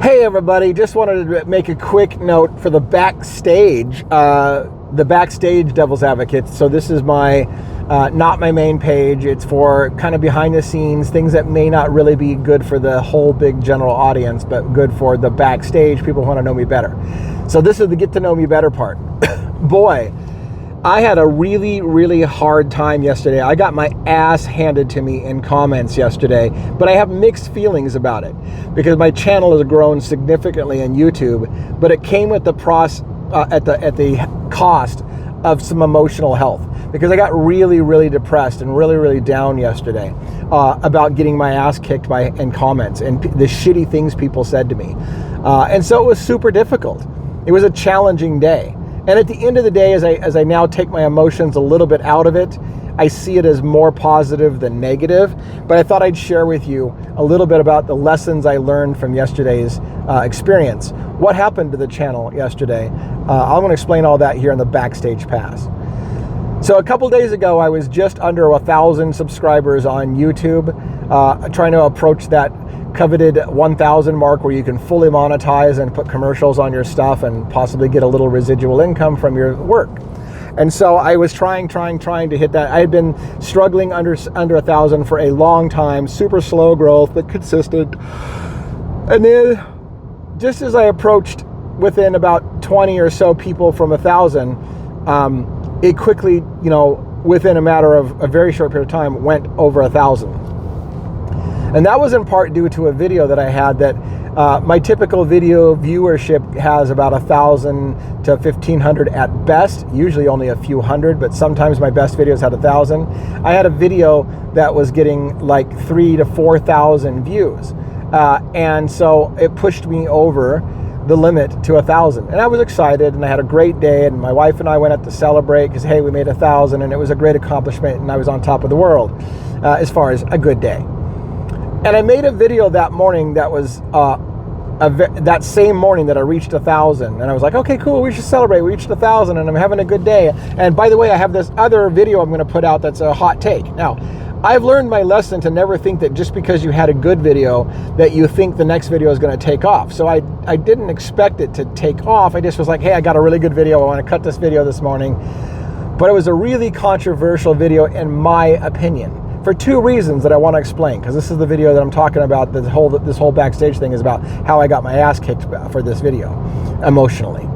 Hey everybody, just wanted to make a quick note for the backstage Devil's Advocate. So this is my, not my main page. It's for kind of behind the scenes, things that may not really be good for the whole big general audience, but good for the backstage, people who want to know me better. So this is the get to know me better part. Boy, I had a really hard time yesterday. I got my ass handed to me in comments yesterday, but I have mixed feelings about it because my channel has grown significantly on YouTube, but it came with the at the cost of some emotional health because I got really depressed and really down yesterday about getting my ass kicked in comments and the shitty things people said to me. And so it was super difficult. It was a challenging day. And at the end of the day, as I now take my emotions a little bit out of it, I see it as more positive than negative. But I thought I'd share with you a little bit about the lessons I learned from yesterday's experience. What happened to the channel yesterday? I'm going to explain all that here in the Backstage Pass. So a couple days ago, I was just under 1,000 subscribers on YouTube, trying to approach that coveted 1,000 mark where you can fully monetize and put commercials on your stuff and possibly get a little residual income from your work. And so I was trying to hit that. I had been struggling under 1,000 for a long time, super slow growth, but consistent. And then just as I approached within about 20 or so people from 1,000, it quickly, within a matter of a very short period of time, went over 1,000. And that was in part due to a video that I had that my typical video viewership has about 1,000 to 1,500 at best, usually only a few hundred, but sometimes my best videos had 1,000. I had a video that was getting like 3,000 to 4,000 views. And so it pushed me over the limit to 1,000. And I was excited and I had a great day, and my wife and I went out to celebrate because, hey, we made 1,000 and it was a great accomplishment and I was on top of the world as far as a good day. And I made a video that morning that was that same morning that I reached 1,000. And I was like, okay, cool, we should celebrate. We reached 1,000 and I'm having a good day. And by the way, I have this other video I'm going to put out that's a hot take. Now, I've learned my lesson to never think that just because you had a good video that you think the next video is going to take off. So I didn't expect it to take off. I just was like, hey, I got a really good video. I want to cut this video this morning. But it was a really controversial video in my opinion, for two reasons that I want to explain, because this is the video that I'm talking about. This whole backstage thing is about how I got my ass kicked for this video emotionally.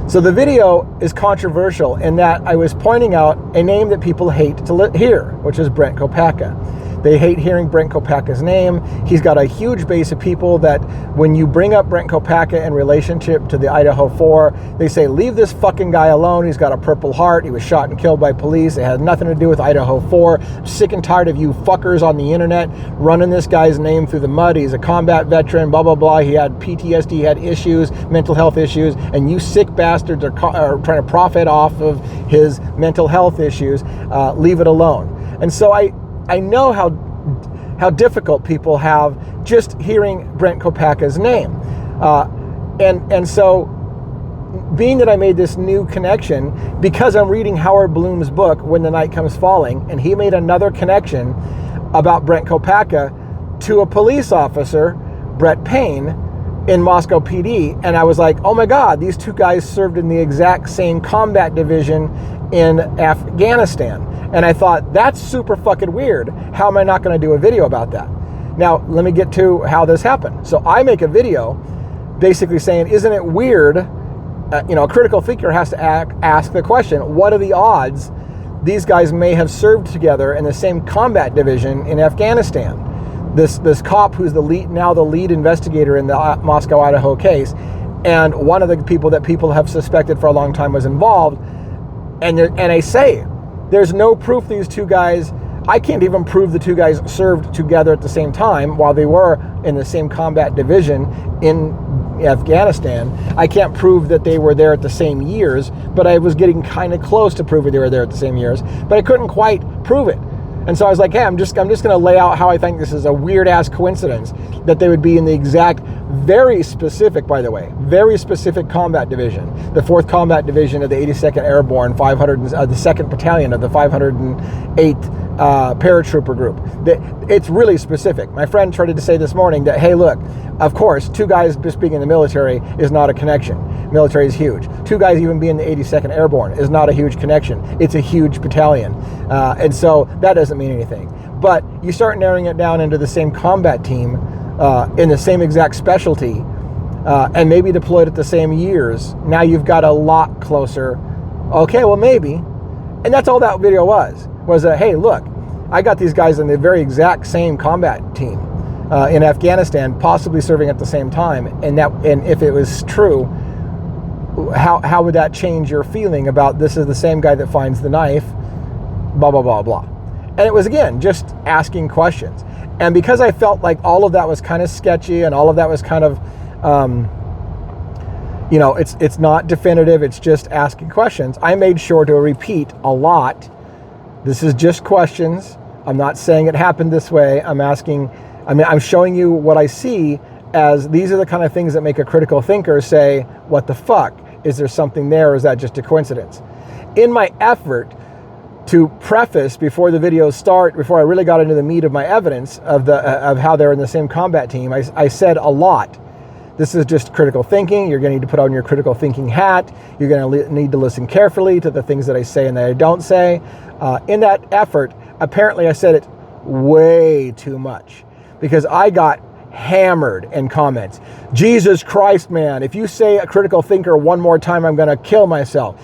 So the video is controversial in that I was pointing out a name that people hate to hear, which is Brent Kopaka. They hate hearing Brent Kopaka's name. He's got a huge base of people that when you bring up Brent Kopaka in relationship to the Idaho 4, they say, leave this fucking guy alone. He's got a Purple Heart. He was shot and killed by police. It had nothing to do with Idaho 4. I'm sick and tired of you fuckers on the internet running this guy's name through the mud. He's a combat veteran, blah, blah, blah. He had PTSD, he had issues, mental health issues, and you sick bastards are trying to profit off of his mental health issues. Leave it alone. And so I know how difficult people have just hearing Brent Kopaka's name. And so being that I made this new connection, because I'm reading Howard Bloom's book, When the Night Comes Falling, and he made another connection about Brent Kopaka to a police officer, Brett Payne, in Moscow PD. And I was like, oh my God, these two guys served in the exact same combat division in Afghanistan. And I thought, that's super fucking weird. How am I not going to do a video about that? Now, let me get to how this happened. So I make a video basically saying, isn't it weird? A critical thinker has to ask the question, what are the odds these guys may have served together in the same combat division in Afghanistan? This cop who's the lead investigator in the Moscow, Idaho case, and one of the people that people have suspected for a long time was involved. And I say, there's no proof these two guys, I can't even prove the two guys served together at the same time while they were in the same combat division in Afghanistan. I can't prove that they were there at the same years, but I was getting kind of close to proving they were there at the same years, but I couldn't quite prove it. And so I was like, hey, I'm just going to lay out how I think this is a weird ass coincidence that they would be in the exact, very specific, by the way, very specific combat division, the 4th Combat Division of the 82nd Airborne, the 2nd Battalion of the 508th paratrooper group. It's really specific. My friend tried to say this morning that, hey, look, of course, 2 guys just being in the military is not a connection. Military is huge. 2 guys even being the 82nd Airborne is not a huge connection. It's a huge battalion. And so that doesn't mean anything. But you start narrowing it down into the same combat team in the same exact specialty and maybe deployed at the same years. Now you've got a lot closer. Okay, well, maybe. And that's all that video was that, hey, look, I got these guys in the very exact same combat team in Afghanistan, possibly serving at the same time. And if it was true, how would that change your feeling about this is the same guy that finds the knife, blah, blah, blah, blah. And it was, again, just asking questions. And because I felt like all of that was kind of sketchy and all of that was kind of, it's not definitive, it's just asking questions, I made sure to repeat a lot. This is just questions. I'm not saying it happened this way. I'm showing you what I see as these are the kind of things that make a critical thinker say, what the fuck? Is there something there, or is that just a coincidence? In my effort to preface before the videos start, before I really got into the meat of my evidence of how they're in the same combat team, I said a lot. This is just critical thinking. You're going to need to put on your critical thinking hat. You're going to need to listen carefully to the things that I say and that I don't say. In that effort, apparently I said it way too much because I got hammered in comments. Jesus Christ, man, if you say a critical thinker one more time, I'm going to kill myself.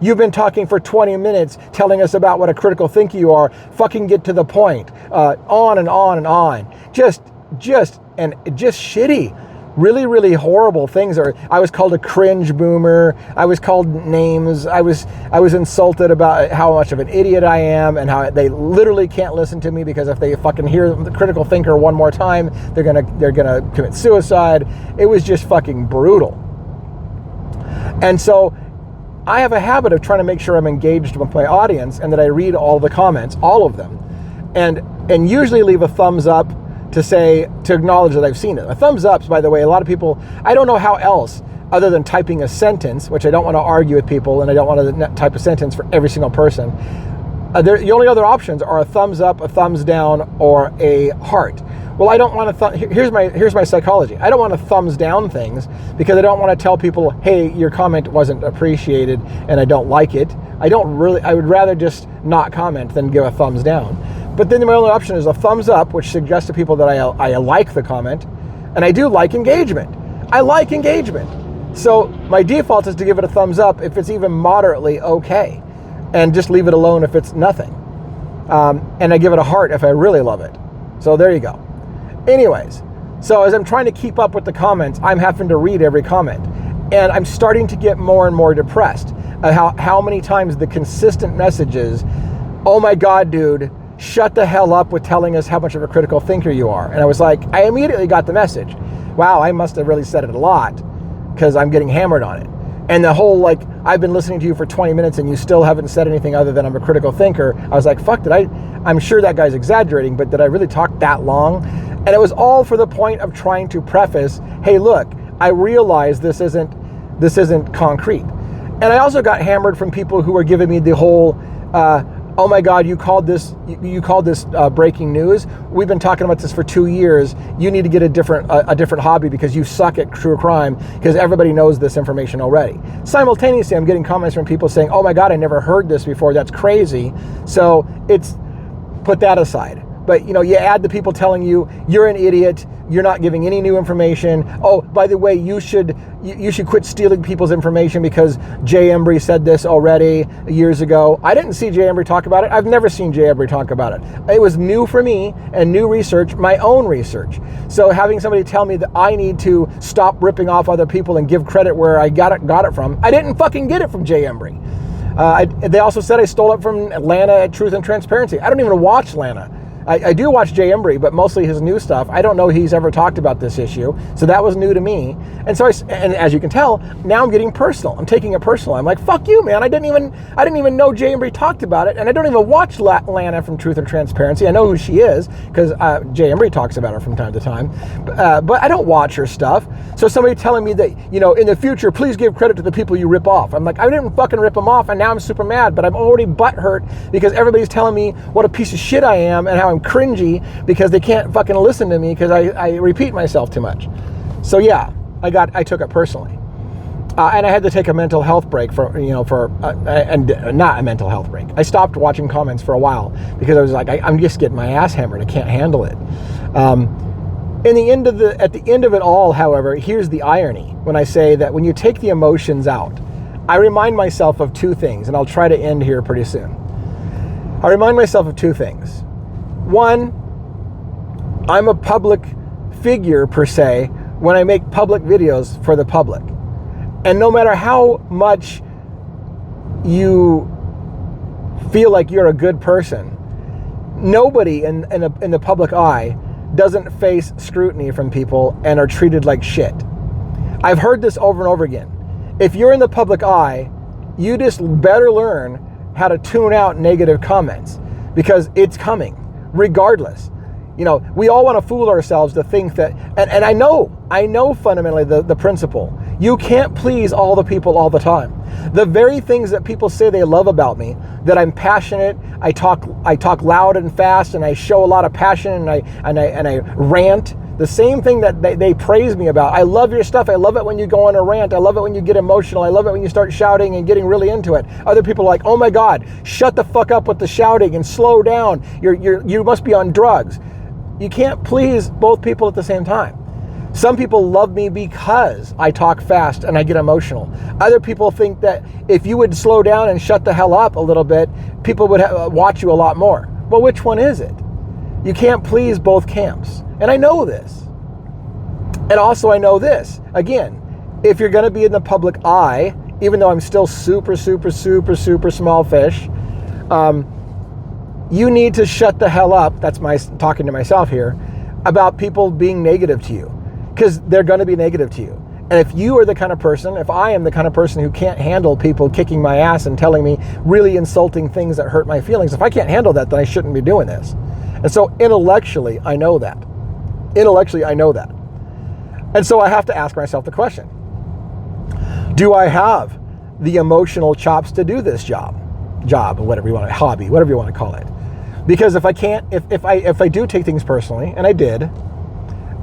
You've been talking for 20 minutes telling us about what a critical thinker you are. Fucking get to the point. On and on and on. Just shitty. Really, really horrible things. I was called a cringe boomer. I was called names. I was insulted about how much of an idiot I am and how they literally can't listen to me because if they fucking hear the critical thinker one more time, they're gonna commit suicide. It was just fucking brutal. And so I have a habit of trying to make sure I'm engaged with my audience and that I read all the comments, all of them, and usually leave a thumbs up to acknowledge that I've seen it. A thumbs up, by the way, a lot of people, I don't know how else other than typing a sentence, which I don't want to argue with people and I don't want to type a sentence for every single person. The only other options are a thumbs up, a thumbs down, or a heart. Well, I don't want to, here's my psychology. I don't want to thumbs down things because I don't want to tell people, hey, your comment wasn't appreciated and I don't like it. I would rather just not comment than give a thumbs down. But then my only option is a thumbs up, which suggests to people that I like the comment, and I do like engagement. I like engagement. So my default is to give it a thumbs up if it's even moderately okay, and just leave it alone if it's nothing. And I give it a heart if I really love it. So there you go. Anyways, so as I'm trying to keep up with the comments, I'm having to read every comment. And I'm starting to get more and more depressed at how many times the consistent message is, oh my God, dude, shut the hell up with telling us how much of a critical thinker you are. And I was like, I immediately got the message. Wow, I must have really said it a lot because I'm getting hammered on it. And the whole, like, I've been listening to you for 20 minutes and you still haven't said anything other than I'm a critical thinker. I was like, fuck, I'm sure that guy's exaggerating, but did I really talk that long? And it was all for the point of trying to preface, hey, look, I realize this isn't concrete. And I also got hammered from people who were giving me the whole, oh my God, you called this breaking news. We've been talking about this for 2 years. You need to get a different hobby because you suck at true crime because everybody knows this information already. Simultaneously, I'm getting comments from people saying, oh my God, I never heard this before. That's crazy. So put that aside. But you add the people telling you you're an idiot, you're not giving any new information. Oh, by the way, you should quit stealing people's information because Jay Embry said this already years ago. I didn't see Jay Embry talk about it. I've never seen Jay Embry talk about it. It was new for me and new research, my own research. So having somebody tell me that I need to stop ripping off other people and give credit where I got it from, I didn't fucking get it from Jay Embry. They also said I stole it from Atlanta at Truth and Transparency. I don't even watch Atlanta. I do watch Jay Embry, but mostly his new stuff. I don't know he's ever talked about this issue, so that was new to me. And so and as you can tell, now I'm getting personal. I'm taking it personal. I'm like, fuck you, man. I didn't even know Jay Embry talked about it, and I don't even watch Lana from Truth and Transparency. I know who she is because Jay Embry talks about her from time to time, but I don't watch her stuff. So somebody telling me that, in the future, please give credit to the people you rip off. I'm like, I didn't fucking rip them off, and now I'm super mad, but I'm already butthurt because everybody's telling me what a piece of shit I am and how I'm cringy because they can't fucking listen to me because I repeat myself too much. So yeah, I took it personally. And I had to take a mental health break and not a mental health break. I stopped watching comments for a while because I was like, I'm just getting my ass hammered. I can't handle it. At the end of it all, however, here's the irony when I say that when you take the emotions out, I remind myself of two things, and I'll try to end here pretty soon. I remind myself of two things. One, I'm a public figure per se when I make public videos for the public. And no matter how much you feel like you're a good person, nobody in the public eye doesn't face scrutiny from people and are treated like shit. I've heard this over and over again. If you're in the public eye, you just better learn how to tune out negative comments because it's coming regardless. We all want to fool ourselves to think that, and I know fundamentally the principle. You can't please all the people all the time. The very things that people say they love about me, that I'm passionate, I talk loud and fast, and I show a lot of passion, and I rant. The same thing that they praise me about. I love your stuff. I love it when you go on a rant. I love it when you get emotional. I love it when you start shouting and getting really into it. Other people are like, oh my God, shut the fuck up with the shouting and slow down. You must be on drugs. You can't please both people at the same time. Some people love me because I talk fast and I get emotional. Other people think that if you would slow down and shut the hell up a little bit, people would watch you a lot more. Well, which one is it? You can't please both camps. And I know this. And also I know this. Again, if you're going to be in the public eye, even though I'm still super, super, super, super small fish, you need to shut the hell up. That's my talking to myself here about people being negative to you, because they're going to be negative to you. And if you are the kind of person, if I am the kind of person who can't handle people kicking my ass and telling me really insulting things that hurt my feelings, if I can't handle that, then I shouldn't be doing this. And so intellectually, I know that. And so I have to ask myself the question, do I have the emotional chops to do this job, whatever you want to, hobby, whatever you want to call it? Because if I can't, if I do take things personally, and I did,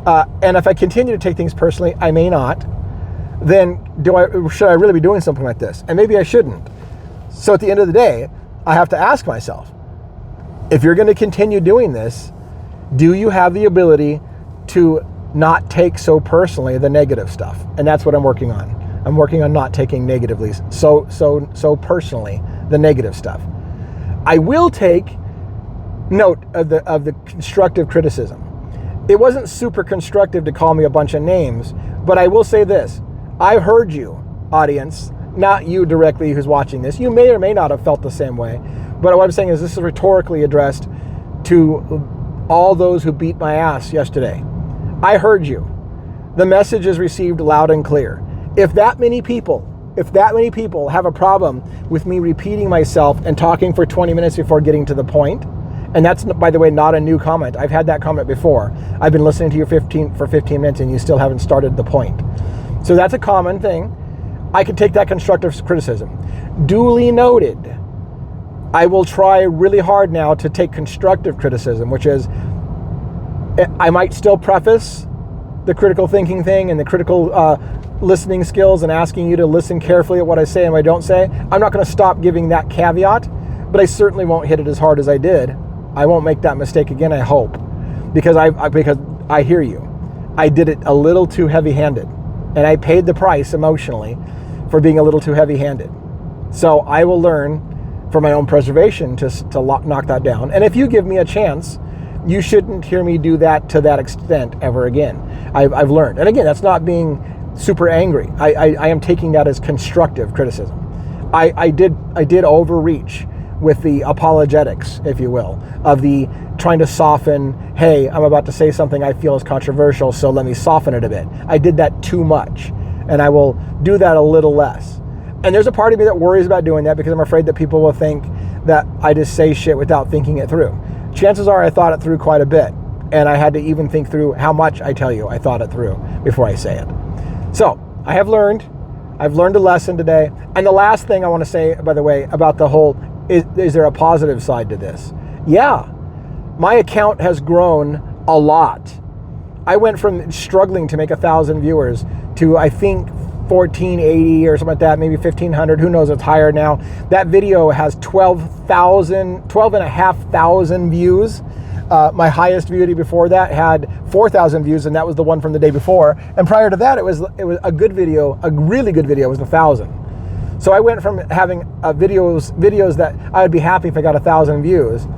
and if I continue to take things personally, I may not, then should I really be doing something like this? And maybe I shouldn't. So at the end of the day, I have to ask myself, if you're going to continue doing this, do you have the ability to not take so personally the negative stuff? And that's what I'm working on. I'm working on not taking negatively so personally the negative stuff. I will take note of the constructive criticism. It wasn't super constructive to call me a bunch of names, but I will say this. I've heard you, audience, not you directly who's watching this. You may or may not have felt the same way, but what I'm saying is this is rhetorically addressed to all those who beat my ass yesterday. I heard you. The message is received loud and clear. If that many people have a problem with me repeating myself and talking for 20 minutes before getting to the point, and that's, by the way, not a new comment. I've had that comment before. I've been listening to you for 15 minutes and you still haven't started the point. So that's a common thing. I could take that constructive criticism. Duly noted. I will try really hard now to take constructive criticism, which is, I might still preface the critical thinking thing and the critical listening skills and asking you to listen carefully at what I say and what I don't say. I'm not going to stop giving that caveat, but I certainly won't hit it as hard as I did. I won't make that mistake again, I hope, because I hear you. I did it a little too heavy-handed, and I paid the price emotionally for being a little too heavy-handed. So I will learn for my own preservation to knock that down. And if you give me a chance, you shouldn't hear me do that to that extent ever again. I've learned. And again, that's not being super angry. I am taking that as constructive criticism. I did overreach with the apologetics, if you will, of the trying to soften, hey, I'm about to say something I feel is controversial, so let me soften it a bit. I did that too much, and I will do that a little less. And there's a part of me that worries about doing that because I'm afraid that people will think that I just say shit without thinking it through. Chances are I thought it through quite a bit, and I had to even think through how much I tell you I thought it through before I say it. So I've learned a lesson today. And the last thing I want to say, by the way, about the whole, is there a positive side to this? Yeah, my account has grown a lot. I went from struggling to make 1,000 viewers to, I think, 1,480 or something like that, maybe 1,500, who knows, it's higher now. That video has 12,500 views. My highest video before that had 4,000 views, and that was the one from the day before. And prior to that, it was a good video, a really good video, was 1,000. So I went from having videos that I would be happy if I got 1,000 views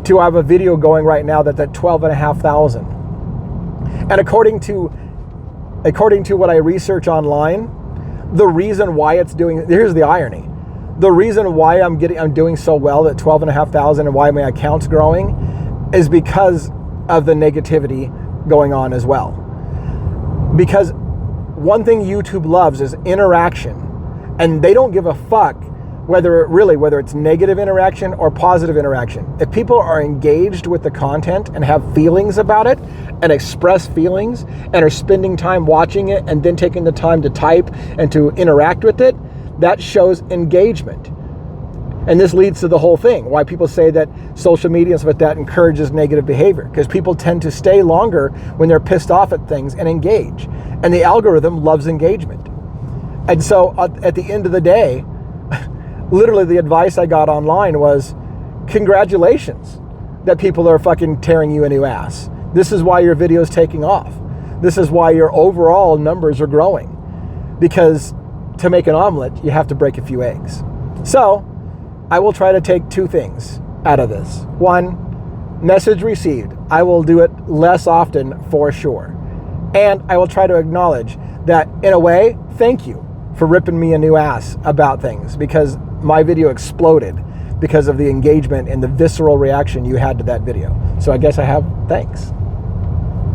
to I have a video going right now that's at 12,500. And according to what I research online, the reason why it's doing, here's the irony. The reason why I'm doing so well at 12,500 and why my account's growing is because of the negativity going on as well. Because one thing YouTube loves is interaction, and they don't give a fuck whether it's negative interaction or positive interaction. If people are engaged with the content and have feelings about it and express feelings and are spending time watching it and then taking the time to type and to interact with it, that shows engagement. And this leads to the whole thing, why people say that social media and stuff like that encourages negative behavior, because people tend to stay longer when they're pissed off at things and engage. And the algorithm loves engagement. And so at the end of the day, literally the advice I got online was, congratulations that people are fucking tearing you a new ass. This is why your video is taking off. This is why your overall numbers are growing. Because to make an omelet, you have to break a few eggs. So I will try to take two things out of this. One, message received. I will do it less often for sure. And I will try to acknowledge that, in a way, thank you for ripping me a new ass about things, because my video exploded because of the engagement and the visceral reaction you had to that video. So I guess I have thanks.